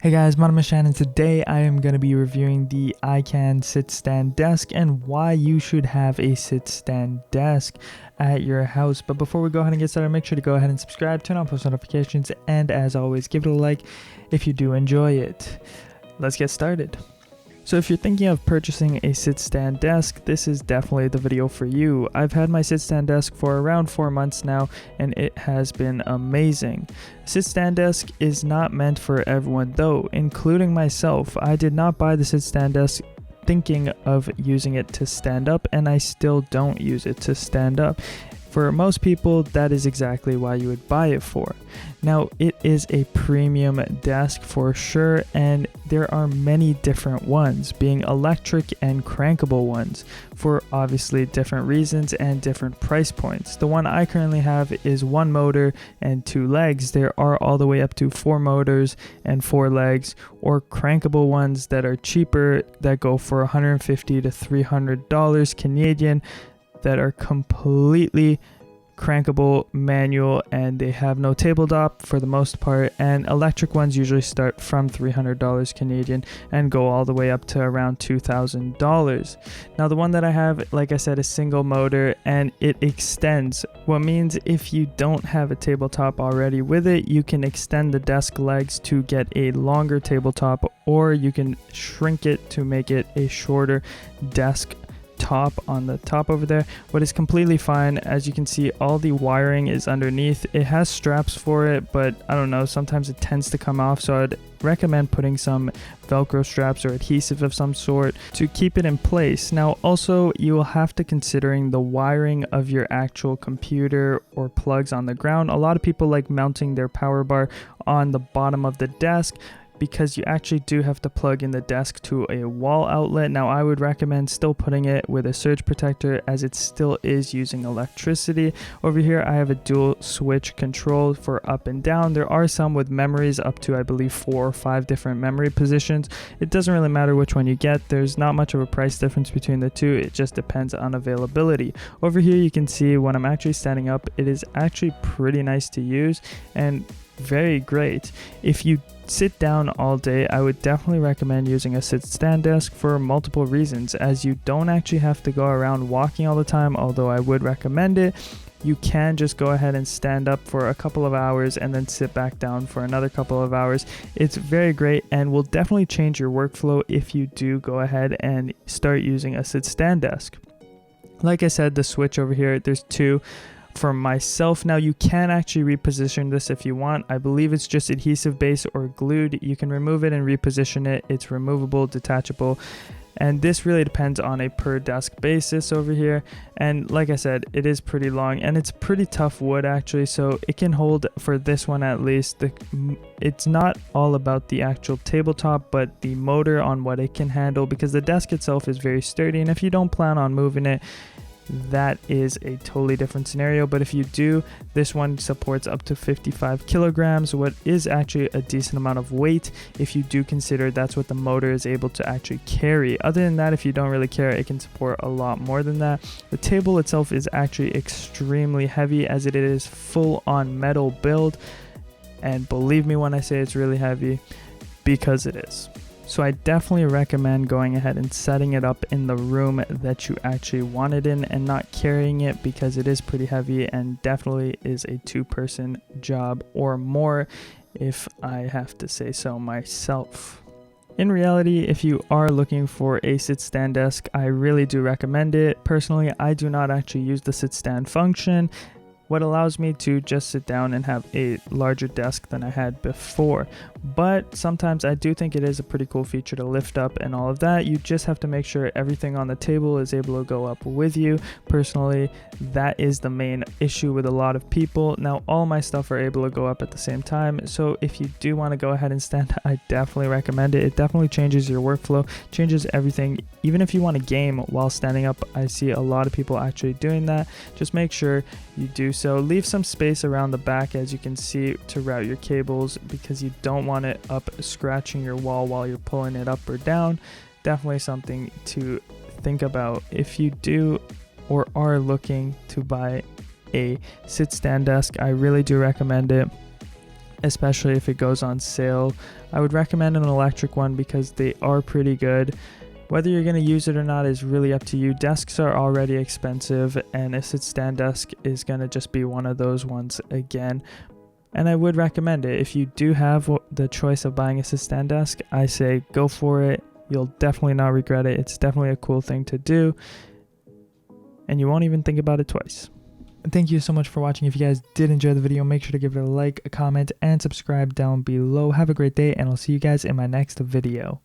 Hey guys, my name is Shaan and today I am going to be reviewing the iCan sit stand desk and why you should have a sit stand desk at your house. But before we go ahead and get started, make sure to go ahead and subscribe, turn on post notifications, and as always, give it a like if you do enjoy it. Let's get started. So if you're thinking of purchasing a sit stand desk, this is definitely the video for you. I've had my sit stand desk for around 4 months now and it has been amazing. Sit stand desk is not meant for everyone though, including myself. I did not buy the sit stand desk thinking of using it to stand up, and I still don't use it to stand up. For most people, that is exactly why you would buy it for. Now, it is a premium desk for sure, and there are many different ones, being electric and crankable ones, for obviously different reasons and different price points. The one I currently have is 1 motor and 2 legs. There are all the way up to 4 motors and 4 legs, or crankable ones that are cheaper that go for $150 to $300 Canadian, that are completely crankable, manual, and they have no tabletop for the most part. And electric ones usually start from $300 Canadian and go all the way up to around $2,000. Now the one that I have, like I said, is single motor and it extends, what means if you don't have a tabletop already with it, you can extend the desk legs to get a longer tabletop, or you can shrink it to make it a shorter desk top on the top over there. What is completely fine, as you can see, all the wiring is underneath. It has straps for it, but I don't know, sometimes it tends to come off, so I'd recommend putting some Velcro straps or adhesive of some sort to keep it in place. Now also, you will have to considering the wiring of your actual computer or plugs on the ground. A lot of people like mounting their power bar on the bottom of the desk, because you actually do have to plug in the desk to a wall outlet. Now I would recommend still putting it with a surge protector, as it still is using electricity. Over here I have a dual switch control for up and down. There are some with memories up to I believe 4 or 5 different memory positions. It doesn't really matter which one you get. There's not much of a price difference between the two. It just depends on availability. Over here you can see when I'm actually standing up, it is actually pretty nice to use and very great. If you sit down all day, I would definitely recommend using a sit stand desk for multiple reasons, as you don't actually have to go around walking all the time. Although I would recommend it, you can just go ahead and stand up for a couple of hours and then sit back down for another couple of hours. It's very great and will definitely change your workflow if you do go ahead and start using a sit stand desk. Like I said, the switch over here, there's 2 for myself. Now you can actually reposition this if you want. I believe it's just adhesive based or glued. You can remove it and reposition it. It's removable, detachable, and this really depends on a per desk basis over here. And like I said, it is pretty long and it's pretty tough wood actually, so it can hold, for this one at least, it's not all about the actual tabletop but the motor on what it can handle, because the desk itself is very sturdy, and if you don't plan on moving it, that is a totally different scenario. But if you do, this one supports up to 55 kilograms, what is actually a decent amount of weight if you do consider that's what the motor is able to actually carry. Other than that, if you don't really care, it can support a lot more than that. The table itself is actually extremely heavy, as it is full on metal build, and believe me when I say it's really heavy, because it is. So I definitely recommend going ahead and setting it up in the room that you actually want it in and not carrying it, because it is pretty heavy and definitely is a 2-person job or more, if I have to say so myself. In reality, if you are looking for a sit stand desk, I really do recommend it. Personally, I do not actually use the sit stand function, what allows me to just sit down and have a larger desk than I had before. But sometimes I do think it is a pretty cool feature to lift up and all of that. You just have to make sure everything on the table is able to go up with you. Personally, that is the main issue with a lot of people. Now, all my stuff are able to go up at the same time, so if you do want to go ahead and stand, I definitely recommend it. It definitely changes your workflow, changes everything. Even if you want to game while standing up, I see a lot of people actually doing that. Just make sure you do so. Leave some space around the back, as you can see, to route your cables, because you don't want it up scratching your wall while you're pulling it up or down. Definitely something to think about if you do or are looking to buy a sit stand desk. I really do recommend it. especially if it goes on sale. I would recommend an electric one because they are pretty good. Whether you're going to use it or not is really up to you. Desks are already expensive, and a sit-stand desk is going to just be one of those ones again. And I would recommend it. If you do have the choice of buying a sit-stand desk, I say go for it. You'll definitely not regret it. It's definitely a cool thing to do, and you won't even think about it twice. Thank you so much for watching. If you guys did enjoy the video, make sure to give it a like, a comment, and subscribe down below. Have a great day, and I'll see you guys in my next video.